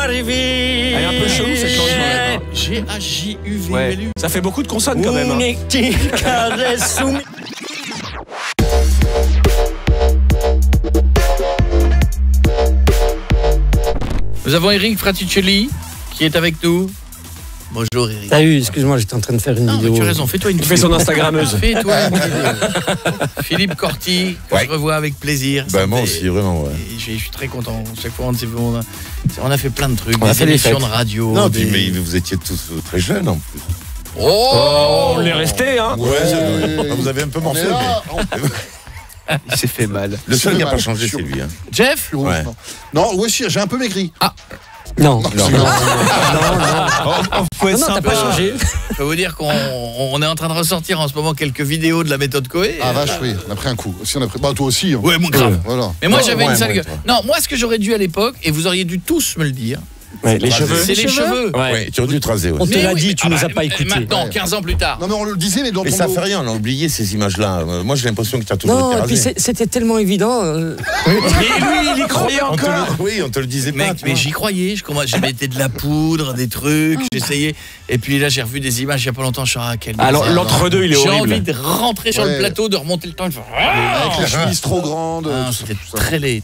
arriver. Elle est un peu chelou cette chanson. G-A-J-U-V-U-L-U. Ouais. Ça fait beaucoup de consonnes quand même. Une petite caresse sous mes- Nous avons Eric Fraticelli qui est avec nous. Bonjour Eric. Salut, excuse-moi, j'étais en train de faire une Non, mais vidéo. tu as raison, fais-toi une Il fait son Instagrammeuse. Fais-toi une vidéo. Philippe Corti, que Ouais. je revois avec plaisir. Ça Moi me aussi, fait- vraiment, ouais. et je suis très content. Chaque fois, on a fait plein de trucs, On a des fait des émissions fêtes. de radio. Non, des... mais vous étiez tous très jeunes en plus. Oh, On l'est resté, hein. Vous avez un peu morcé. Il s'est fait mal. Le seul qui n'a mal. pas changé, c'est lui. Hein. Jeff. Ouais. Non, ouais, si, j'ai un peu maigri. Non. Non. Faut être Non, t'as sympa. pas changé. Je peux vous dire qu'on est en train de ressortir en ce moment quelques vidéos de la méthode Coé. Ah vache, oui, on a pris un coup. Aussi, on a pris... Bah, toi aussi. Hein. Ouais, mon grave. Voilà. Mais moi, Ouais, j'avais ouais, une sale ouais, gueule. toi. Non, moi, ce que j'aurais dû à l'époque, et vous auriez dû tous me le dire, Ouais, les cheveux. c'est les cheveux. Ouais, tu aurais dû te raser. Ouais. On te Mais l'a oui, dit, mais- tu nous as bah, pas écouté. Maintenant, Ouais. 15 ans plus tard. Non, mais on le disait, mais dans Mais ton ça dos. fait rien, on a oublié ces images-là. Moi, j'ai l'impression que tu as toujours Non, été et puis rasé. c'était tellement évident. Mais lui, il y croyait On te encore. oui, on te le disait pas. Mec, tu mais vois. j'y croyais, je mettais de la poudre, des trucs, j'essayais. Et puis là, j'ai revu des images il y a pas longtemps, je suis quel Alors, bizarre. l'entre-deux, il est J'ai horrible. envie de rentrer sur le Ouais. plateau, de remonter le temps et de faire... Avec la chemise trop grande. Ah, tout c'était ça. très laid,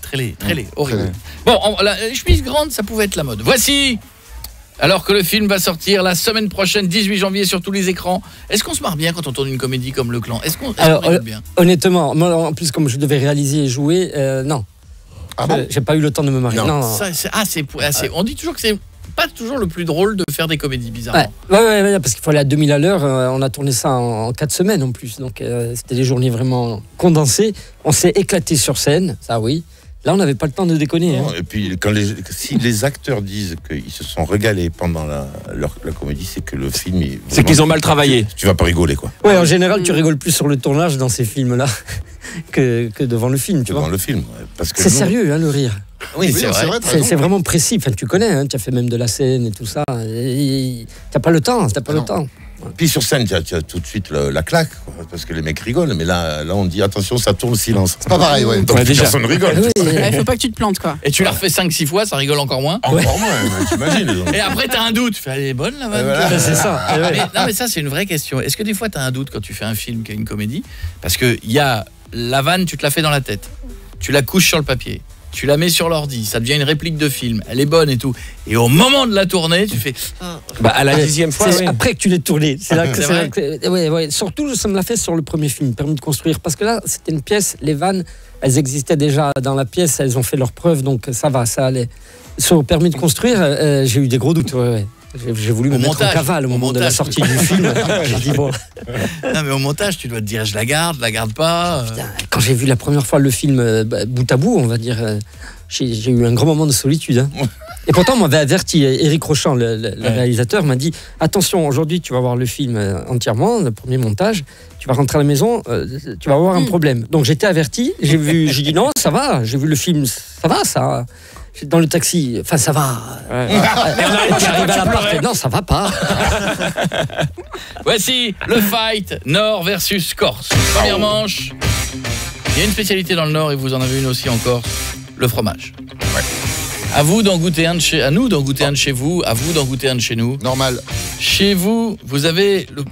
horrible. laid. Bon, la chemise grande, ça pouvait être la mode. Voici, alors que le film va sortir la semaine prochaine, 18 janvier, sur tous les écrans. Est-ce qu'on se marre bien quand on tourne une comédie comme Le Clan? Est-ce qu'on rigole bien? Honnêtement, moi, en plus, comme je devais réaliser et jouer, non. Ah bon? J'ai pas eu le temps de me marier. Non. Ça, on dit toujours que c'est pas toujours le plus drôle de faire des comédies, bizarrement. Ouais, parce qu'il faut aller à 2000 à l'heure. On a tourné ça en 4 semaines en plus. Donc, c'était des journées vraiment condensées. On s'est éclaté sur scène, ça oui. Là, on n'avait pas le temps de déconner. Non, Hein. et puis, si les acteurs disent qu'ils se sont régalés pendant la comédie, c'est que le film est... C'est qu'ils ont mal travaillé. Tu vas pas rigoler, quoi. Ouais, en général, tu rigoles plus sur le tournage dans ces films-là que devant le film, tu Devant vois. le film. Ouais, parce que C'est nous- sérieux, hein, le rire. Oui, c'est non, vrai. t'as C'est raison. vraiment précis. Enfin, tu connais, hein, tu as fait même de la scène et tout ça. T'as pas le temps, t'as pas le Non. temps. Puis sur scène, tu as tout de suite la claque, quoi, parce que les mecs rigolent. Mais là, on dit attention, ça tourne, silence. C'est pas pareil, ouais. Donc Ouais, déjà. personne rigole. Oui, Il faut pas que tu te plantes, quoi. Et tu la refais 5-6 fois, ça rigole encore moins. Encore moins, t'imagines. Et après, t'as un doute. Tu fais, elle est bonne, la vanne. voilà. c'est ça. Mais, non, mais ça, c'est une vraie question. Est-ce que des fois, t'as un doute quand tu fais un film qui est une comédie? Parce qu'il y a la vanne, tu te la fais dans la tête. Tu la couches sur le papier. Tu la mets sur l'ordi. Ça devient une réplique de film. Elle est bonne et tout. Et au moment de la tournée, tu fais... Bah, à la 10e fois, C'est oui. après que tu l'as tourné. C'est là que C'est c'est là vrai que- ouais. Surtout, ça me l'a fait sur le premier film, Permis de construire. Parce que là, c'était une pièce, les vannes, elles existaient déjà dans la pièce, elles ont fait leurs preuves, donc ça va, ça allait. Sur Permis de construire, j'ai eu des gros doutes. Ouais. J'ai voulu me Au mettre montage, en cavale au au moment de la montage. sortie du film. J'ai dit, bon, Non, mais au montage, tu dois te dire, je la garde pas. quand j'ai vu la première fois le film bout à bout, on va dire, j'ai eu un grand moment de solitude. Hein. Et pourtant, on m'avait averti, Éric Rochant, le réalisateur, m'a dit attention, aujourd'hui, tu vas voir le film entièrement, le premier montage, tu vas rentrer à la maison, tu vas avoir un problème. Donc j'étais averti, j'ai dit non, ça va, j'ai vu le film, ça va, ça. Dans le taxi, enfin ça va. Ouais. Et puis arrivé à l'appart, non, ça va pas. Voici le fight Nord versus Corse. Première manche. Il y a une spécialité dans le Nord et vous en avez une aussi en Corse, le fromage. À vous d'en goûter un de chez, à nous d'en goûter un de chez vous, à vous d'en goûter un de chez nous. Normal. Chez vous, vous avez le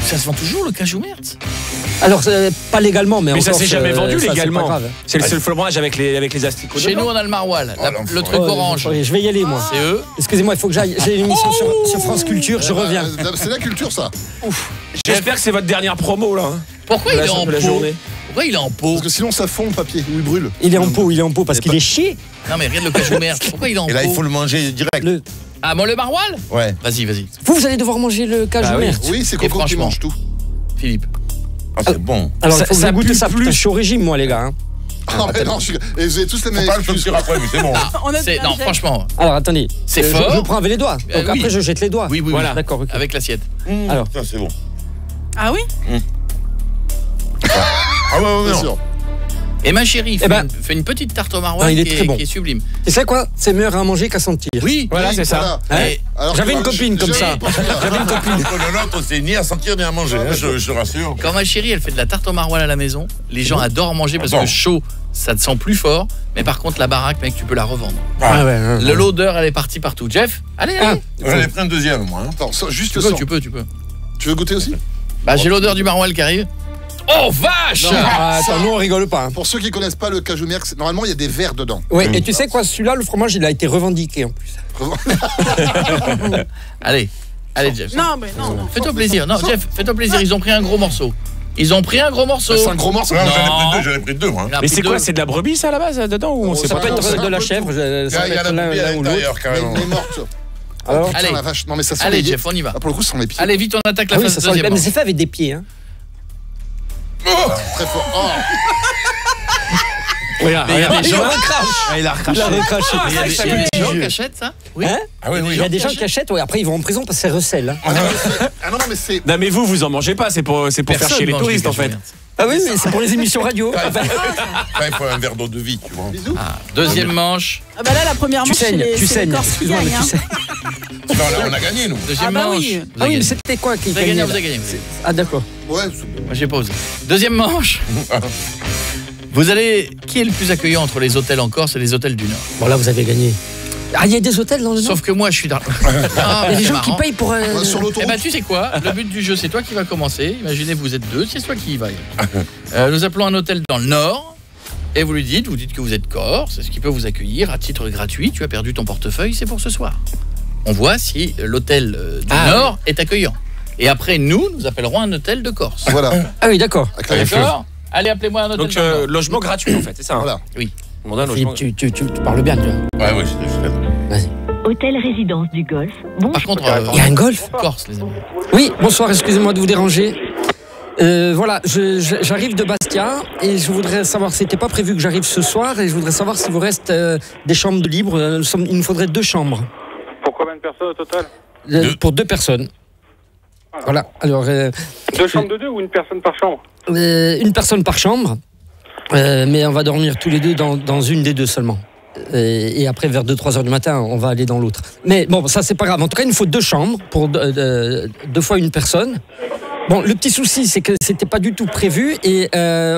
ça se vend toujours le cajou Mertz. Alors, pas légalement, mais Mais ça encore, s'est jamais vendu ça, c'est pas légalement. grave. C'est le seul fromage avec les asticots. Chez nous, dedans. on a le maroilles, le truc Ouais, orange. je vais y aller, moi. C'est eux. Excusez-moi, il faut que j'aille. J'ai une émission sur France Culture, je reviens. C'est la culture, ça. J'espère que c'est votre dernière promo là. hein, Pourquoi de il la, est en de la pot? journée. Pourquoi il est en pot? Parce que sinon, ça fond le papier. Ou il brûle. Il est en pot, parce qu'il est chier. Non mais regarde le cajou Mertz. Pourquoi il est en Et là, il faut pot? le manger direct. Ah, moi le maroilles? Ouais. Vas-y. Vous allez devoir manger le cajou Bah oui. Mertz. Oui, c'est Et Coco qui franchement. mange tout. Philippe. Ah, c'est bon. Alors, il Ça- faut que ça vous goûtez pue ça. plus. Putain, je suis au régime, moi, les gars. hein. Ah, mais non, et vous avez tous les Faut mêmes pas le excuses. sortir après, mais c'est bon. On a Non, franchement. Alors, attendez. C'est Je fort. prends avec les doigts. Donc, oui. après, je jette les doigts. Oui. Voilà. D'accord, ok. Avec l'assiette. Alors. Ça, c'est bon. Ah oui? Ah ouais, Bien non. sûr. Et ma chérie Eh ben- fait une petite tarte au Ah, maroilles il est qui, très bon. qui est sublime. Et c'est quoi? C'est meilleur à manger qu'à sentir. Oui. Voilà, c'est ça. Voilà. Et- Alors J'avais que- une copine comme ça. J'avais une copine. Le nôtre, c'est ni à sentir ni à manger, hein, je te rassure. Quand ma chérie elle fait de la tarte au maroilles à la maison, les gens adorent manger parce Bon. que chaud, ça te sent plus fort, mais par contre la baraque, mec, tu peux la revendre. Ah ouais. L'odeur, elle est partie partout. Jeff, allez. J'en ai pris un deuxième, moi. Hein. Attends, juste Tu le peux, sang. tu peux. Tu veux goûter aussi? Bah, j'ai l'odeur du maroilles qui arrive. Oh vache! Non. Attends, nous on rigole pas. Hein. Pour ceux qui connaissent pas le cajou merc, normalement il y a des verres dedans. Ouais, et tu sais quoi, celui-là, le fromage, il a été revendiqué en plus. Allez, Jeff. Non, mais non. Fais-toi plaisir. Non, Jeff, fais-toi plaisir. Ils ont pris un gros morceau. C'est un gros morceau. Non, Non. j'en ai pris deux, moi. Il en a Mais pris c'est deux. quoi? C'est de la brebis, ça, à la base, dedans? Ou on sait Ça pas peut trop, être c'est de un la peu chèvre, tout. ça Il y peut a être la l'un brebis à ou l'autre. l'intérieur, carrément. Mais morte. Alors, Putain, Allez. la vache. Non mais ça sent Allez, les- Jeff, on y va. Ah, pour le coup, ça sent les pieds. Allez, vite, on attaque la Ah oui, phase ça sent le deuxième. mais c'est fait avec des pieds. Hein. Très fort. Oh. Regarde, Mais il y a regarde. des gens- Il a recraché. Il a recraché. Il y a des ça gens fait qui achètent ça. Oui. Hein Ah oui, Il y a des gens qui achètent, ouais, après ils vont en prison parce que c'est recel. Hein. Ah non, mais c'est. Non, mais vous en mangez pas, c'est pour faire Personne chier les mange touristes, du en fait. cajou. Ah oui, mais c'est pour les émissions radio. Il faut un verre d'eau de vie, tu vois. Bisous. Deuxième manche. Ah bah là, la première Tu manche, c'est saignes, les tu c'est les saignes. Corses qui Excuse-moi, mais gagnent. tu hein. saignes. Non, là, on a gagné, nous. Deuxième Ah bah manche. oui. Vous Ah avez oui, mais gagné. c'était quoi qui Vous avez gagné, gagnait vous là avez gagné. Ah d'accord. Ouais. Moi, j'ai pause. Deuxième manche. Vous allez. Qui est le plus accueillant entre les hôtels en Corse et les hôtels du Nord? Bon là vous avez gagné. Ah il y a des hôtels dans le Nord. Sauf que moi, je suis dans. Ah, Il y a des c'est gens qui marrant. payent pour. Sur Eh l'autoroute. ben tu sais quoi, le but du jeu c'est toi qui va commencer. Imaginez vous êtes deux, c'est toi qui y va. Nous appelons un hôtel dans le Nord et vous dites que vous êtes corse, ce qui peut vous accueillir à titre gratuit. Tu as perdu ton portefeuille, c'est pour ce soir. On voit si l'hôtel du Nord est accueillant. Et après nous appellerons un hôtel de Corse. Voilà. Ah oui d'accord. Avec la- D'accord. Allez, appelez-moi un hôtel. Donc, dans le Nord. logement gratuit, en fait, c'est ça. Hein. Voilà. On a un logement. Philippe, tu parles bien tu vois. Ouais, je Vas-y. Hôtel Résidence du Golfe. Bon, Par contre, Il y a un golf. Corse les amis. Oui, bonsoir, excusez-moi de vous déranger. Voilà, j'arrive de Bastia et je voudrais savoir, c'était pas prévu que j'arrive ce soir et je voudrais savoir s'il vous reste des chambres de libre. Il nous faudrait 2 chambres. Pour combien de personnes au total? Pour 2 personnes. Voilà, alors... 2 chambres de 2 ou une personne par chambre? une personne par chambre, mais on va dormir tous les deux dans une des 2 seulement. Et après, vers 2-3 heures du matin, on va aller dans l'autre. Mais bon, ça, c'est pas grave. En tout cas, il nous faut 2 chambres pour 2 fois une personne. Bon, le petit souci, c'est que c'était pas du tout prévu et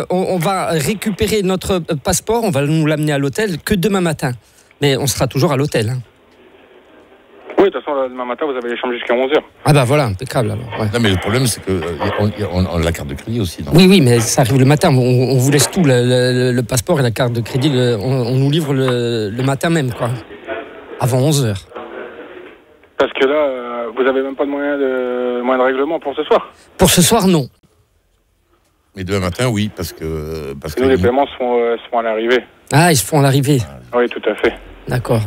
on va récupérer notre passeport, on va nous l'amener à l'hôtel que demain matin. Mais on sera toujours à l'hôtel. Hein. Oui, de toute façon, demain matin, vous avez les chambres jusqu'à 11h. Ah bah voilà, impeccable alors. Ouais. Non, mais le problème, c'est qu'on a la carte de crédit aussi. Non Oui, mais ça arrive le matin. On vous laisse tout, le passeport et la carte de crédit. On nous livre le matin même, quoi. Avant 11h. Parce que là, vous avez même pas de moyen de règlement pour ce soir. Pour ce soir, non. Mais demain matin, oui, parce que Nous, les paiements se font à l'arrivée. Ah, ils se font à l'arrivée. Oui, tout à fait. D'accord.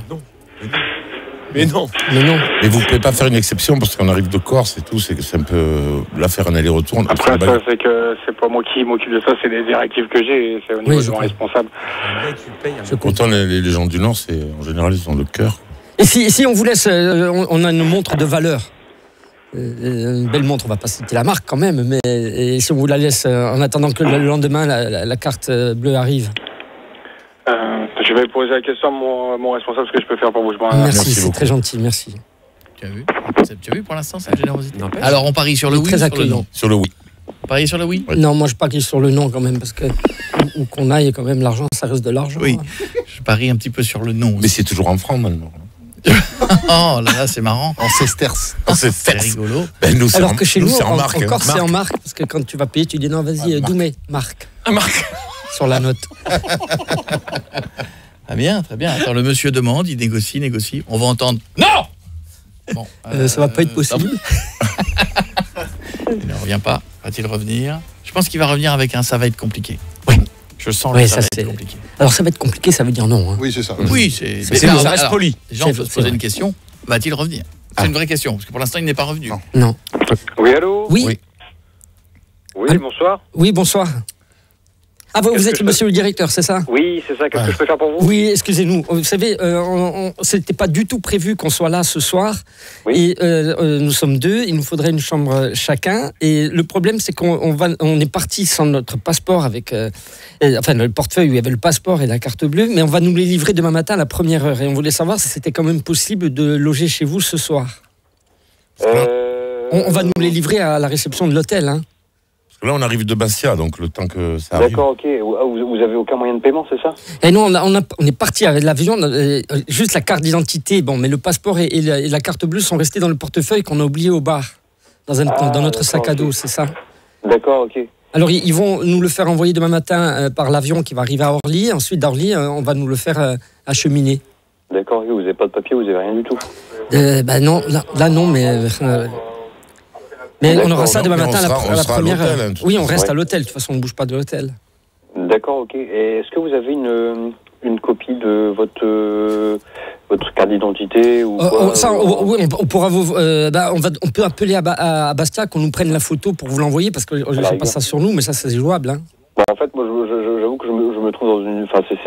Mais non. Mais non. Mais vous pouvez pas faire une exception parce qu'on arrive de Corse et tout, c'est un peu là faire un aller-retour. Après, ça, c'est que c'est pas moi qui m'occupe de ça, c'est des directives que j'ai et c'est au niveau je de mon comprends. responsable. Je comprends. Autant les gens du Nord, c'est en général ils ont le cœur. Et si on vous laisse, on a une montre de valeur. Une belle montre, on va pas citer la marque quand même, mais et si on vous la laisse en attendant que le lendemain la carte bleue arrive. Je vais poser la question à mon responsable, ce que je peux faire pour vous. Merci, c'est beaucoup. très gentil, merci. Tu as vu pour l'instant cette générosité? N'empêche. Alors on parie sur le Il est oui très ou sur le accueillant. non? Sur le oui. On parie sur le oui? Ouais. Non, moi je parie sur le non quand même, parce que où qu'on aille quand même, l'argent, ça reste de l'argent. Oui. Je parie un petit peu sur le non. Mais c'est toujours en francs maintenant. Oh là là, c'est marrant. En sesterces. C'est C'est rigolo. Ben, nous, Alors que chez nous, c'est en marque. hein. Corse, c'est en Marque. marque, parce que quand tu vas payer, tu dis non, vas-y, Doumé, marque. Marc. Sur la note. Ah bien, très bien. Attends, le monsieur demande, il négocie. On va entendre non. Bon, Ça va pas être possible. Il ne revient pas. Va-t-il revenir? Je pense qu'il va revenir avec un ça va être compliqué. Oui. Je sens Oui, que ça, ça va c'est- être compliqué. Alors ça va être compliqué, ça veut dire non. Hein. Oui, c'est ça. Oui, c'est C'est mais bon, alors, reste poli. Déjà, on peut C'est se poser vrai. une question. Va-t-il revenir? C'est une vraie question, parce que pour l'instant, il n'est pas revenu. Non. Non. Oui, allô? Oui, Oui. Oui, Allô? bonsoir. oui, bonsoir. Ah, vous Qu'est-ce êtes que monsieur le directeur, c'est ça? Oui, c'est ça. Qu'est-ce que je peux faire pour vous? Oui, excusez-nous. Vous savez, c'était pas du tout prévu qu'on soit là ce soir. Oui. Et nous sommes 2, il nous faudrait une chambre chacun. Et le problème, c'est on est parti sans notre passeport avec, enfin, le portefeuille où il y avait le passeport et la carte bleue, mais on va nous les livrer demain matin à la première heure. Et on voulait savoir si c'était quand même possible de loger chez vous ce soir. On va nous les livrer à la réception de l'hôtel, hein. Parce que là, on arrive de Bastia, donc le temps que ça arrive. D'accord, ok. Vous vous avez aucun moyen de paiement, c'est ça? Et nous, on est parti avec l'avion, juste la carte d'identité, bon, mais le passeport et la carte bleue sont restés dans le portefeuille qu'on a oublié au bar, dans notre sac à dos, c'est ça. D'accord, ok. Alors, ils vont nous le faire envoyer demain matin par l'avion qui va arriver à Orly. Ensuite, d'Orly, on va nous le faire acheminer. D'accord, vous n'avez pas de papier, vous n'avez rien du tout? Non, là non, mais on aura ça demain matin à la première. Oui, on reste à l'hôtel. De toute façon, on ne bouge pas de l'hôtel. D'accord, ok. Et est-ce que vous avez une copie de votre carte d'identité ou quoi, oui, on pourra on peut appeler à Bastia qu'on nous prenne la photo pour vous l'envoyer parce que je n'ai pas ça sur nous, mais ça c'est jouable. Hein. Bah, en fait, moi, j'avoue que je me trouve dans une... Enfin, c'est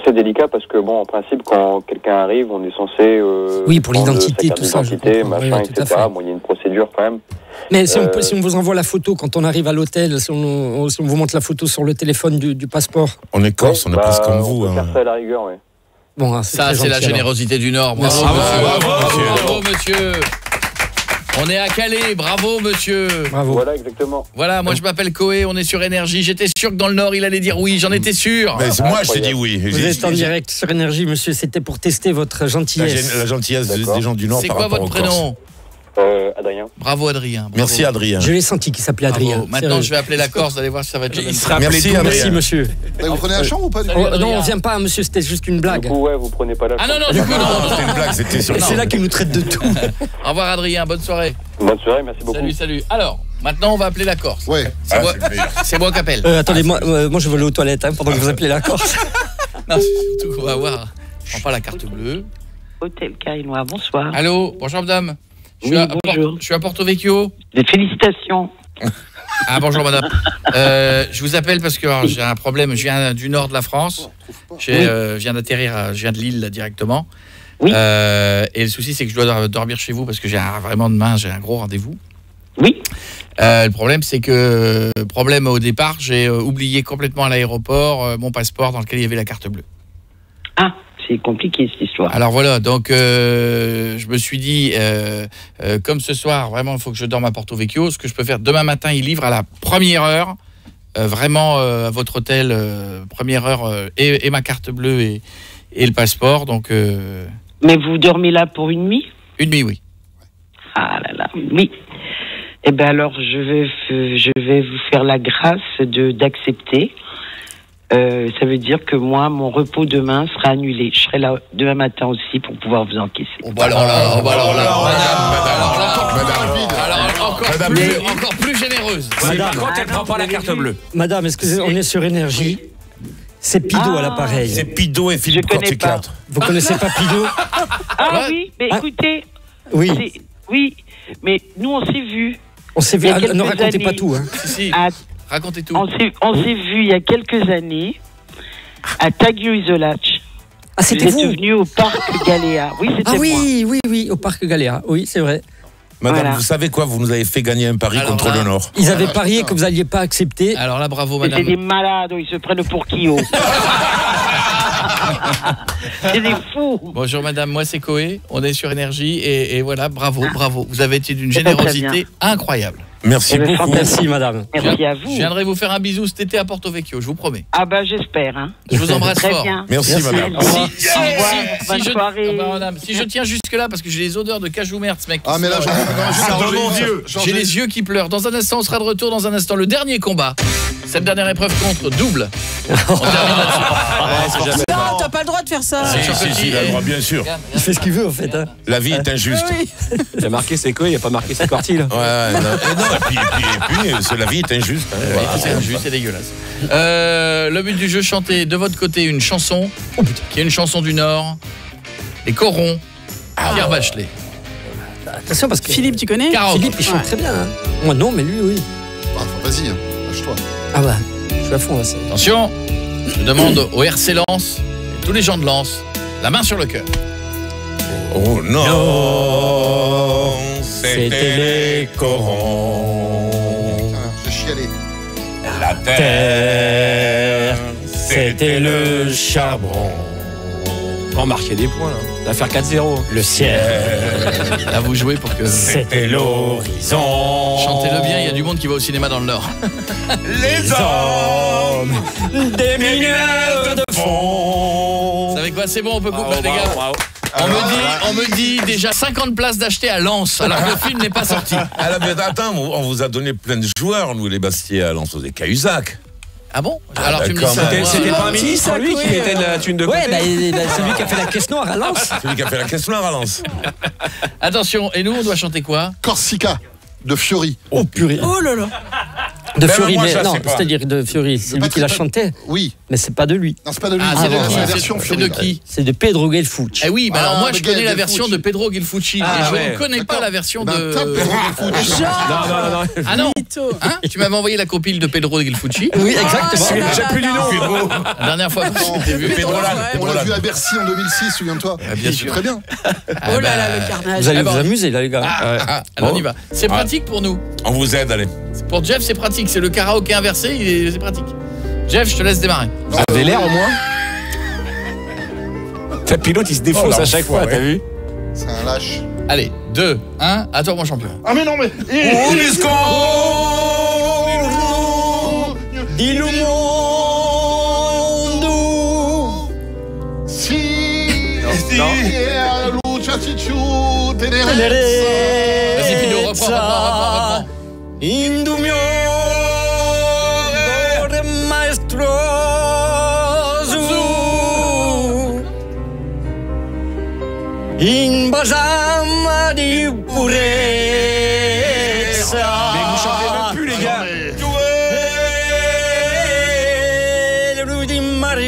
assez délicat parce que, bon, en principe, quand quelqu'un arrive, on est censé... oui, pour l'identité, tout ça. Machin, etc. Bon, il y a une procédure quand même. Mais si on vous envoie la photo quand on arrive à l'hôtel, si on vous montre la photo sur le téléphone du passeport... On est corse, on est presque comme vous. On peut faire ça à la rigueur, oui. Bon, ça, c'est la générosité du Nord. Bravo, bravo, monsieur. On est à Calais, bravo monsieur. Bravo. Voilà, exactement. Voilà, moi je m'appelle Coé, on est sur Énergie. J'étais sûr que dans le Nord il allait dire oui, j'en étais sûr. Mais moi je t'ai dit oui. Vous êtes en direct sur Énergie, monsieur, c'était pour tester votre gentillesse. La gentillesse des gens du Nord. C'est quoi votre prénom? Adrien. Bravo Adrien. Bravo. Merci Adrien. Je l'ai senti qu'il s'appelait Adrien. Bravo. Maintenant je vais appeler la Corse, allez voir si ça va être le même. Merci monsieur. Et vous prenez un champ ou pas? Non, on vient pas monsieur, c'était juste une blague. Du coup, ouais, vous prenez pas la champ. Ah non, du coup non. C'était une blague, c'était sur. C'est là qu'il nous traite de tout. Au revoir Adrien, bonne soirée. Bonne soirée, merci beaucoup. Salut. Alors, maintenant on va appeler la Corse. Ouais. C'est moi qui appelle. Attendez, moi je veux aller aux toilettes pendant que vous appelez la Corse. Non, surtout qu'on va voir. Je prends pas la carte bleue. Hôtel Carinois, bonsoir. Allô, bonjour madame. Bonjour. Je suis à Porto Vecchio. Des félicitations. Ah bonjour madame. Je vous appelle parce que j'ai un problème. Je viens du nord de la France. Je viens d'atterrir, je viens de Lille là, directement. Oui. Et le souci c'est que je dois dormir chez vous parce que vraiment demain j'ai un gros rendez-vous. Oui. Le problème c'est que au départ j'ai oublié complètement à l'aéroport mon passeport dans lequel il y avait la carte bleue. Ah. C'est compliqué cette histoire. Alors voilà, donc je me suis dit, comme ce soir, vraiment, il faut que je dorme à Porto Vecchio. Ce que je peux faire, demain matin, il livre à la première heure, vraiment à votre hôtel, première heure, et ma carte bleue et le passeport. Donc, mais vous dormez là pour une nuit? Une nuit, oui. Ah là là, oui. Eh bien alors, je vais vous faire la grâce d'accepter. Ça veut dire que moi, mon repos demain sera annulé. Je serai là demain matin aussi pour pouvoir vous encaisser. Encore plus généreuse. Madame, quand elle prend pas la carte bleue. Madame, excusez-moi, on est sur Énergie. C'est Pido à l'appareil. C'est Pido et Philippe Corticat. Vous connaissez pas Pido? Ah oui, mais écoutez. Oui. Oui, mais nous on s'est vus. On s'est vu. Ne racontez pas tout. Hein. Si. Racontez tout. On s'est vu il y a quelques années à Tagliuisolaccio. Ah, c'était vous? Vous êtes venu au parc Galéa. Oui, c'était moi. Oui, au parc Galéa. Oui, c'est vrai. Madame, voilà. Vous savez quoi? Vous nous avez fait gagner un pari contre le Nord. Ils avaient parié que vous n'alliez pas accepter. Alors là, bravo, madame. C'est des malades, ils se prennent pour qui? C'est des fous. Bonjour madame, moi c'est Coé, on est sur Énergie et voilà, bravo. Vous avez été d'une générosité incroyable. Merci beaucoup. Merci madame. Merci à vous. Je viendrai vous faire un bisou cet été à Porto Vecchio, je vous promets. Ah bah j'espère. Hein. Je vous embrasse très fort. Bien. Merci madame. Si je tiens jusque là parce que j'ai les odeurs de cajou mertz, mec. Ah mais là j'ai les yeux qui pleurent. Dans un instant on sera de retour, dans un instant le dernier combat. Cette dernière épreuve contre double. On termine là-dessus. Non, t'as pas le droit de faire ça. Si, il a le droit, bien sûr. Il fait ce qu'il veut en fait. Hein. La vie est injuste. Il a marqué ses couilles, il a pas marqué ses parties là. Et puis la vie est injuste. La vie est injuste, c'est dégueulasse. Le but du jeu, chanter de votre côté une chanson, qui est une chanson du Nord, les Corons, Pierre Bachelet. Attention parce que Philippe, tu connais? Philippe, il chante très bien. Hein. Moi non, mais lui, oui. Vas-y, lâche-toi. Ah bah, je suis à fond là. Attention, je demande au RC Lens et tous les gens de Lens, la main sur le cœur. Oh non, c'était les Corons. J'ai chialé. La terre, c'était le charbon. On marquait des points là. On va faire 4-0. Le ciel. Là vous jouez pour que... C'était l'horizon. Chantez-le bien, il y a du monde qui va au cinéma dans le Nord. Les hommes comme des mineurs de fond. Vous savez quoi, c'est bon, on peut couper, les gars. On me dit déjà 50 places d'achetées à Lens, alors que le film n'est pas sorti. Alors, mais attends, on vous a donné plein de joueurs, nous, les Bastiais, à Lens, des Cahuzac. Ah bon? Alors tu me dis ça. C'était pas un ministre, lui, qui mettait de la thune de côté? Ouais, c'est lui qui a fait la caisse noire à Lens. C'est lui qui a fait la caisse noire à Lens. Attention, et nous, on doit chanter quoi? Corsica, de Fiori. Oh purée. Oh là là. De Ben, Fiori, moi, mais je non, sais pas. c'est-à-dire de Fiori, c'est lui qui la chantait, Oui. mais c'est pas de lui. Non, c'est pas de lui. Ah, c'est c'est de la qui? version C'est Fiori. de qui? C'est de Pedro Gelfucci. Eh oui, mais alors Ah, moi mais je connais la Gelfucci. version de Pedro Gelfucci, Ah, et je ouais. ne connais pas la version Ben, de... tape Pedro Gelfucci. Non. Ah non, Mytho. hein? Tu m'avais envoyé la compile de Pedro Gelfucci. Oui, exactement. Ah, là, J'ai là, plus du là. nom. La dernière fois que je t'ai vu. Pedro, ouais. on l'a vu à Bercy en 2006, souviens-toi. bien sûr. Très bien. Ah, Oh là bah, là, le carnage. Vous allez Ah, vous bon. amuser là, les gars. Ah, alors on y va. C'est pratique pour nous. On vous aide, allez. Pour Jeff, c'est pratique. C'est le karaoké inversé, c'est pratique. Jeff, je te laisse démarrer. Ça avait l'air au moins. Le pilote, il se défonce à chaque fois, t'as vu? C'est un lâche. Allez, 2, 1, à toi mon champion. Ah, mais non, mais. Di lo mondo. Si. La luce ci giù, Vas-y, Pino, reprends. Indumio maestroso in basama di purezza. Mais vous chantez même plus, les gars.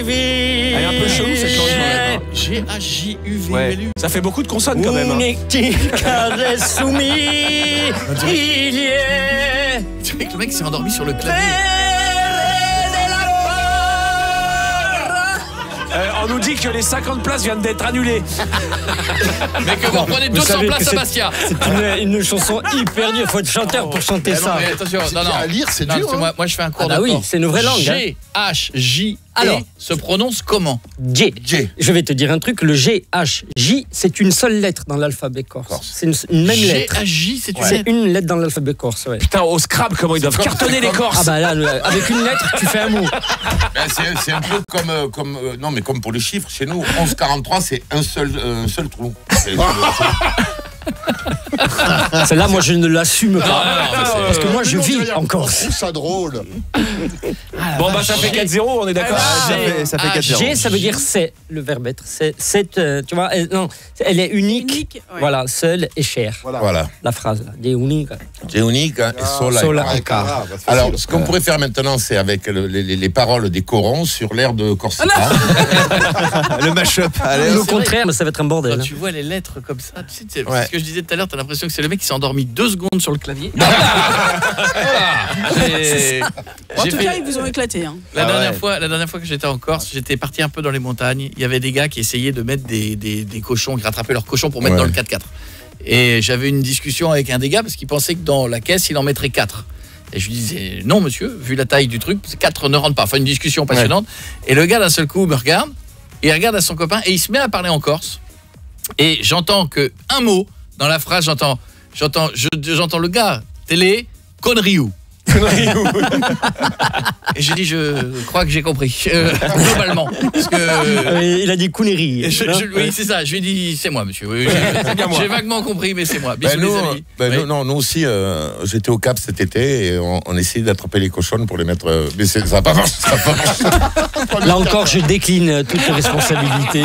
Elle est un peu chelou, cette chanson. G-H-J-U-V-L-U. Ça fait beaucoup de consonnes quand même. Hein. Tu sais que le mec s'est endormi sur le clavier. On nous dit que les 50 places viennent d'être annulées. Mais que vous reprenez 200 places à Bastia. C'est une chanson hyper dure, faut être chanteur pour chanter Ah non, ça. mais attention, non. À lire, c'est Non, dur. c'est moi je fais un cours Ah bah de oui, corse. c'est une vraie langue, hein. G-H-J-E Alors. se prononce comment? J. J. Je vais te dire un truc, le G-H-J, c'est une seule lettre dans l'alphabet corse. C'est une même lettre. G-H-J, c'est une C'est lettre. une lettre dans l'alphabet corse, ouais. Putain, au Scrabble, comment ils doivent cartonner les Corses. Ah bah là, avec une lettre, tu fais un mot. Ben, c'est un peu comme non, mais comme pour les chiffres, chez nous, 1143, c'est un seul trou. Celle-là, moi, je ne l'assume pas. non, Parce que moi, je vis en On Corse. trouve ça drôle. Bon, bah, ça fait 4-0, on est d'accord. Ça fait 4-0. G, ça veut dire c'est, le verbe être. C'est, tu vois, elle est unique. Unique, ouais. Voilà, seule et chère. Voilà. La phrase, là, des uniques. C'est unique, hein, et sola. sola. Ouais, Car. bah, c'est Alors, facile. ce qu'on pourrait faire maintenant, c'est avec les paroles des corons sur l'air de Corsica. Le mash-up. Allez, Le c'est contraire, ça va être un bordel. Quand tu vois les lettres comme ça, tu sais, c'est Ouais. ce que je disais tout à l'heure, t'as l'impression que c'est le mec qui s'est endormi 2 secondes sur le clavier. En J'ai tout fait- cas, ils vous ont éclaté. Hein. La dernière fois que j'étais en Corse, j'étais parti un peu dans les montagnes. Il y avait des gars qui essayaient de mettre des cochons, qui rattrapaient leurs cochons pour mettre Ouais. dans le 4x4. Et j'avais une discussion avec un des gars parce qu'il pensait que dans la caisse, il en mettrait 4. Et je lui disais, non monsieur, vu la taille du truc, 4 ne rentrent pas. Enfin, une discussion passionnante. Et le gars, d'un seul coup, me regarde, et il regarde à son copain, et il se met à parler en corse. Et j'entends que un mot dans la phrase, j'entends le gars, télé, connerie. Et j'ai dit, je crois que j'ai compris, globalement. Parce que... Il a dit counerie. oui, c'est ça. Je lui ai dit, c'est moi, monsieur. Oui, j'ai vaguement compris, mais c'est moi. Bisous, Ben, les amis. Oui. nous aussi, j'étais au Cap cet été et on essayait d'attraper les cochons pour les mettre. Mais ça n'a pas marché. Là encore, je décline toutes les responsabilités.